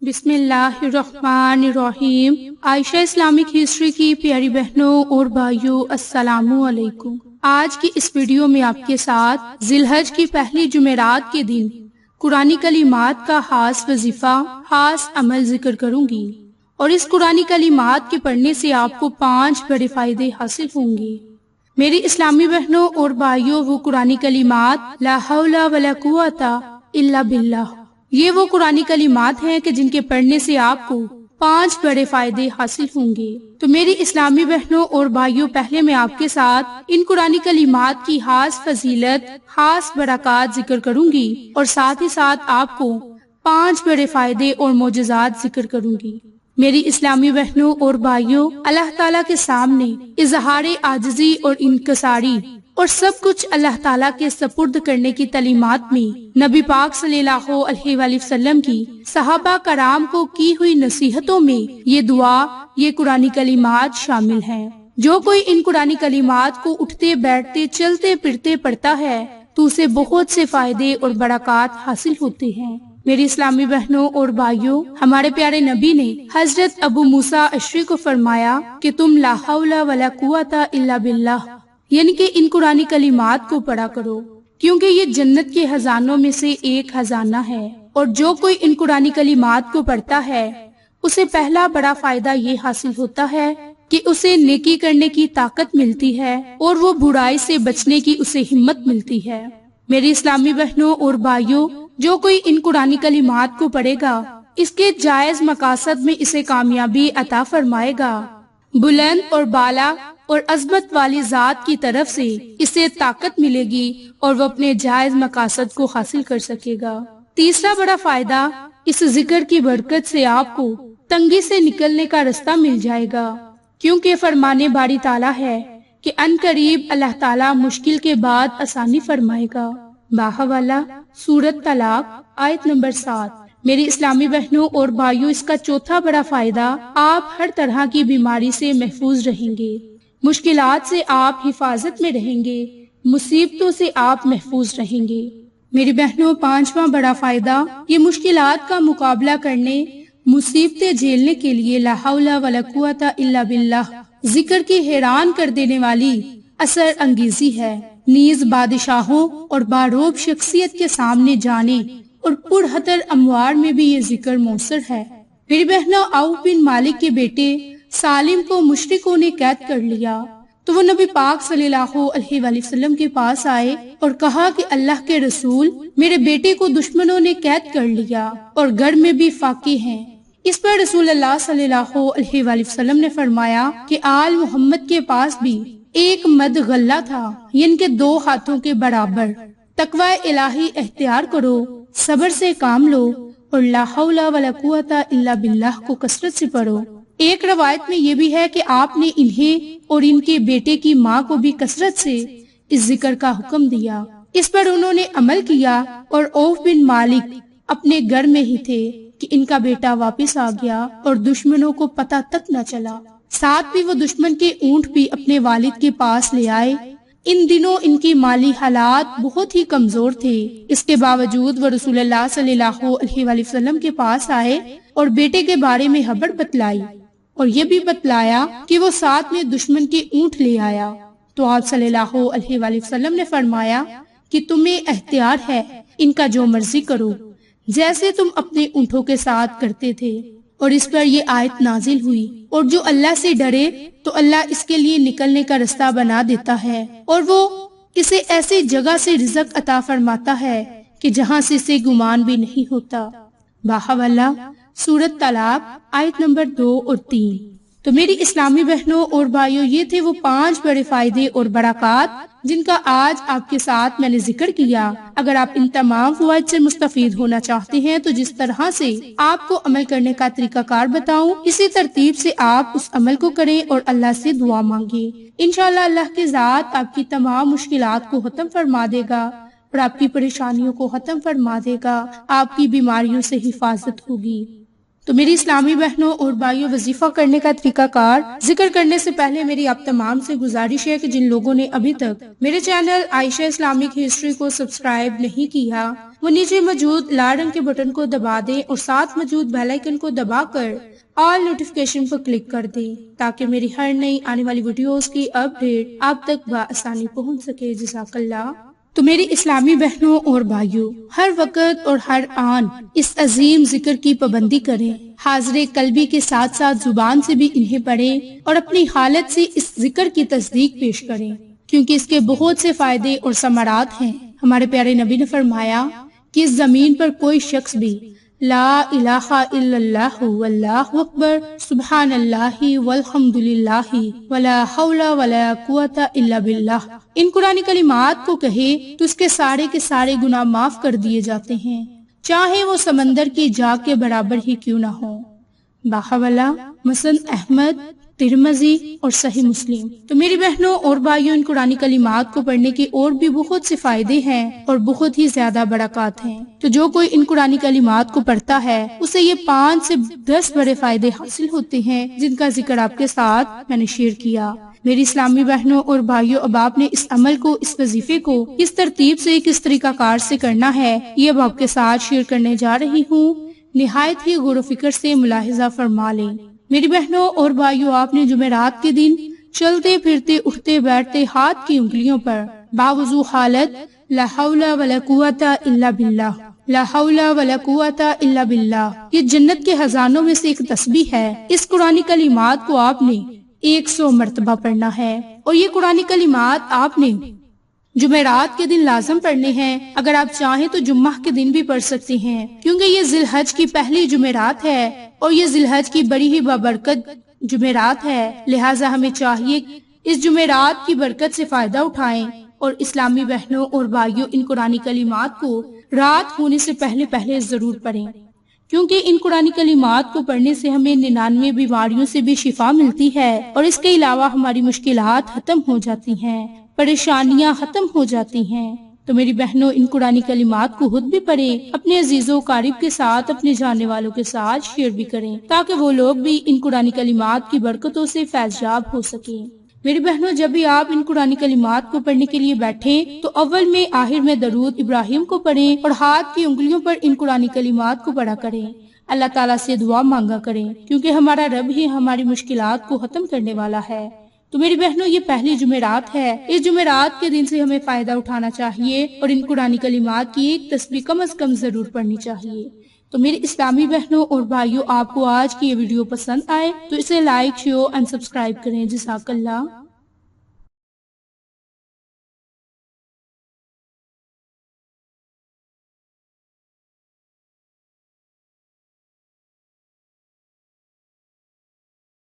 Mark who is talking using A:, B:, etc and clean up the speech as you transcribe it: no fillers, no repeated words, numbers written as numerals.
A: بسم اللہ الرحمن الرحیم۔ عائشہ اسلامک ہسٹری کی پیاری بہنوں اور بھائیوں، السلام علیکم۔ آج کی اس ویڈیو میں آپ کے ساتھ ذی الحج کی پہلی جمعرات کے دن قرآنی کلمات کا خاص وظیفہ، خاص عمل ذکر کروں گی، اور اس قرآنی کلمات کے پڑھنے سے آپ کو 5 بڑے فائدے حاصل ہوں گے۔ میری اسلامی بہنوں اور بھائیوں، وہ قرآنی کلمات لا حول ولا قوت الا باللہ، یہ وہ قرآنی کلمات ہیں کہ جن کے پڑھنے سے آپ کو 5 بڑے فائدے حاصل ہوں گے۔ تو میری اسلامی بہنوں اور بھائیوں، پہلے میں آپ کے ساتھ ان قرآنی کلمات کی خاص فضیلت، خاص برکات ذکر کروں گی، اور ساتھ ہی ساتھ آپ کو 5 بڑے فائدے اور معجزات ذکر کروں گی۔ میری اسلامی بہنوں اور بھائیوں، اللہ تعالیٰ کے سامنے اظہار عاجزی اور انکساری اور سب کچھ اللہ تعالیٰ کے سپرد کرنے کی تعلیمات میں نبی پاک صلی اللہ علیہ وآلہ وسلم کی صحابہ کرام کو کی ہوئی نصیحتوں میں یہ دعا، یہ قرآنی کلمات شامل ہیں۔ جو کوئی ان قرآنی کلمات کو اٹھتے بیٹھتے چلتے پھرتے پڑھتا ہے تو اسے بہت سے فائدے اور برکات حاصل ہوتے ہیں۔ میری اسلامی بہنوں اور بھائیوں، ہمارے پیارے نبی نے حضرت ابو موسیٰ اشعری کو فرمایا کہ تم لا حول ولا قوت الا باللہ، یعنی کہ ان قرآنی کلمات کو پڑھا کرو، کیونکہ یہ جنت کے خزانوں میں سے ایک خزانہ ہے، اور جو کوئی ان قرآنی کلمات کو پڑھتا ہے اسے پہلا بڑا فائدہ یہ حاصل ہوتا ہے کہ اسے نیکی کرنے کی طاقت ملتی ہے، اور وہ برائی سے بچنے کی اسے ہمت ملتی ہے۔ میری اسلامی بہنوں اور بھائیوں، جو کوئی ان قرآنی کلمات کو پڑھے گا، اس کے جائز مقاصد میں اسے کامیابی عطا فرمائے گا۔ بلند اور بالا اور عظمت والی ذات کی طرف سے اسے طاقت ملے گی اور وہ اپنے جائز مقاصد کو حاصل کر سکے گا۔ تیسرا بڑا فائدہ، اس ذکر کی برکت سے آپ کو تنگی سے نکلنے کا رستہ مل جائے گا، کیونکہ فرمانے باری تعالیٰ ہے کہ ان قریب اللہ تعالیٰ مشکل کے بعد آسانی فرمائے گا۔ باحوالہ سورۃ طلاق آیت نمبر 7۔ میری اسلامی بہنوں اور بھائیوں، اس کا چوتھا بڑا فائدہ، آپ ہر طرح کی بیماری سے محفوظ رہیں گے، مشکلات سے آپ حفاظت میں رہیں گے، مصیبتوں سے آپ محفوظ رہیں گے۔ میری بہنوں، 5واں بڑا فائدہ، یہ مشکلات کا مقابلہ کرنے، مصیبتیں جھیلنے کے لیے لا حول ولا قوت الا باللہ ذکر کی حیران کر دینے والی اثر انگیزی ہے، نیز بادشاہوں اور باروب شخصیت کے سامنے جانے اور پرخطر اموار میں بھی یہ ذکر مؤثر ہے۔ میری بہنوں، عوف بن مالک کے بیٹے سالم کو مشرکوں نے قید کر لیا تو وہ نبی پاک صلی اللہ علیہ وآلہ وسلم کے پاس آئے اور کہا کہ اللہ کے رسول، میرے بیٹے کو دشمنوں نے قید کر لیا اور گھر میں بھی فاقے ہیں۔ اس پر رسول اللہ صلی اللہ علیہ وآلہ وسلم نے فرمایا کہ آل محمد کے پاس بھی ایک مد غلہ تھا، یعنی کہ 2 ہاتھوں کے برابر۔ تقوی الہی اختیار کرو، صبر سے کام لو، اور لا حول ولا قوت الا باللہ کو کثرت سے پڑھو۔ ایک روایت میں یہ بھی ہے کہ آپ نے انہیں اور ان کے بیٹے کی ماں کو بھی کثرت سے اس ذکر کا حکم دیا۔ اس پر انہوں نے عمل کیا، اور عوف بن مالک اپنے گھر میں ہی تھے کہ ان کا بیٹا واپس آ گیا اور دشمنوں کو پتہ تک نہ چلا۔ ساتھ بھی وہ دشمن کے اونٹ بھی اپنے والد کے پاس لے آئے۔ ان دنوں ان کی مالی حالات بہت ہی کمزور تھے، اس کے باوجود وہ رسول اللہ صلی اللہ علیہ وآلہ وسلم کے پاس آئے اور بیٹے کے بارے میں خبر بتلائی، اور یہ بھی بتلایا کہ وہ ساتھ میں دشمن کے اونٹ لے آیا۔ تو آپ صلی اللہ علیہ وآلہ وسلم نے فرمایا کہ تمہیں اختیار ہے، ان کا جو مرضی کرو، جیسے تم اپنے اونٹوں کے ساتھ کرتے تھے۔ اور اس پر یہ آیت نازل ہوئی، اور جو اللہ سے ڈرے تو اللہ اس کے لیے نکلنے کا رستہ بنا دیتا ہے، اور وہ اسے ایسی جگہ سے رزق عطا فرماتا ہے کہ جہاں سے اسے گمان بھی نہیں ہوتا۔ باحوالہ سورۃ طلاق آیت نمبر 2 اور 3۔ تو میری اسلامی بہنوں اور بھائیوں، یہ تھے وہ 5 بڑے فائدے اور برکات جن کا آج آپ کے ساتھ میں نے ذکر کیا۔ اگر آپ ان تمام فوائد سے مستفید ہونا چاہتے ہیں تو جس طرح سے آپ کو عمل کرنے کا طریقہ کار بتاؤں، اسی ترتیب سے آپ اس عمل کو کریں اور اللہ سے دعا مانگیں۔ انشاءاللہ اللہ کی ذات آپ کی تمام مشکلات کو ختم فرما دے گا اور آپ کی پریشانیوں کو ختم فرما دے گا، آپ کی بیماریوں سے حفاظت ہوگی۔ تو میری اسلامی بہنوں اور بھائیوں، وظیفہ کرنے کا طریقہ کار ذکر کرنے سے پہلے میری آپ تمام سے گزارش ہے کہ جن لوگوں نے ابھی تک میرے چینل عائشہ اسلامک ہسٹری کو سبسکرائب نہیں کیا، وہ نیچے موجود لال رنگ کے بٹن کو دبا دیں اور ساتھ موجود بیل آئیکن کو دبا کر آل نوٹیفیکیشن پر کلک کر دیں تاکہ میری ہر نئی آنے والی ویڈیوز کی اپڈیٹ آپ تک بآسانی پہنچ سکے۔ جزاک اللہ۔ تو میری اسلامی بہنوں اور بھائیوں، ہر وقت اور ہر آن اس عظیم ذکر کی پابندی کریں، حاضر قلبی کے ساتھ ساتھ زبان سے بھی انہیں پڑھیں اور اپنی حالت سے اس ذکر کی تصدیق پیش کریں، کیونکہ اس کے بہت سے فائدے اور ثمرات ہیں۔ ہمارے پیارے نبی نے فرمایا کہ اس زمین پر کوئی شخص بھی لا الہ الا اللہ واللہ اکبر سبحان اللہ والحمد للہ ولا حول ولا قوت الا باللہ ان قرآنی کلمات کو کہے تو اس کے سارے گناہ معاف کر دیے جاتے ہیں، چاہے وہ سمندر کی جھاگ کے برابر ہی کیوں نہ ہو۔ باحوالہ مسند احمد، ترمذی اور صحیح مسلم۔ تو میری بہنوں اور بھائیوں، ان قرآنی کلمات کو پڑھنے کے اور بھی بہت سے فائدے ہیں اور بہت ہی زیادہ برکات ہیں۔ تو جو کوئی ان قرآنی کلمات کو پڑھتا ہے اسے یہ 5 سے 10 بڑے فائدے حاصل ہوتے ہیں، جن کا ذکر آپ کے ساتھ میں نے شیئر کیا۔ میری اسلامی بہنوں اور بھائیوں، اب آپ نے اس عمل کو، اس وظیفے کو کس ترتیب سے، کس طریقہ کار سے کرنا ہے، یہ اب آپ کے ساتھ شیئر کرنے جا رہی ہوں۔ نہایت ہی غور و فکر سے ملاحظہ فرما لیں۔ میری بہنوں اور بھائیوں، آپ نے جمعرات کے دن چلتے پھرتے، اٹھتے بیٹھتے ہاتھ کی انگلیوں پر باوضو حالت لا حول ولا قوت الا باللہ، لا حول ولا قوت الا باللہ، یہ جنت کے خزانوں میں سے ایک تسبیح ہے۔ اس قرآنی کلمات کو آپ نے 100 مرتبہ پڑھنا ہے، اور یہ قرآنی کلمات آپ نے جمعرات کے دن لازم پڑھنے ہیں۔ اگر آپ چاہیں تو جمعہ کے دن بھی پڑھ سکتے ہیں، کیونکہ یہ ذی الحج کی پہلی جمعرات ہے اور یہ ذی الحج کی بڑی ہی بابرکت جمعرات ہے، لہٰذا ہمیں چاہیے اس جمعرات کی برکت سے فائدہ اٹھائیں اور اسلامی بہنوں اور بھائیوں، ان قرآنی کلمات کو رات ہونے سے پہلے ضرور پڑھیں، کیونکہ ان قرآنی کلمات کو پڑھنے سے ہمیں 99 بیماریوں سے بھی شفا ملتی ہے، اور اس کے علاوہ ہماری مشکلات ختم ہو جاتی ہیں، پریشانیاں ختم ہو جاتی ہیں۔ تو میری بہنوں، ان قرآنی کلمات کو خود بھی پڑھیں، اپنے عزیزوں قریب کے ساتھ، اپنے جاننے والوں کے ساتھ شیئر بھی کریں، تاکہ وہ لوگ بھی ان قرآنی کلمات کی برکتوں سے فیض یاب ہو سکیں۔ میری بہنوں، جب بھی آپ ان قرآنی کلمات کو پڑھنے کے لیے بیٹھیں تو اول میں، آخر میں درود ابراہیم کو پڑھیں اور ہاتھ کی انگلیوں پر ان قرآنی کلمات کو پڑھا کریں، اللہ تعالیٰ سے دعا مانگا کریں، کیونکہ ہمارا رب ہی ہماری مشکلات کو ختم کرنے والا ہے۔ تو میری بہنوں، یہ پہلی جمعرات ہے، اس جمعرات کے دن سے ہمیں فائدہ اٹھانا چاہیے اور ان قرآنی کلمات کی ایک تسبیح کم از کم ضرور پڑھنی چاہیے۔ تو میری اسلامی بہنوں اور بھائیوں، آپ کو آج کی یہ ویڈیو پسند آئے تو اسے لائک، شیئر اینڈ سبسکرائب کریں۔ جزاک اللہ۔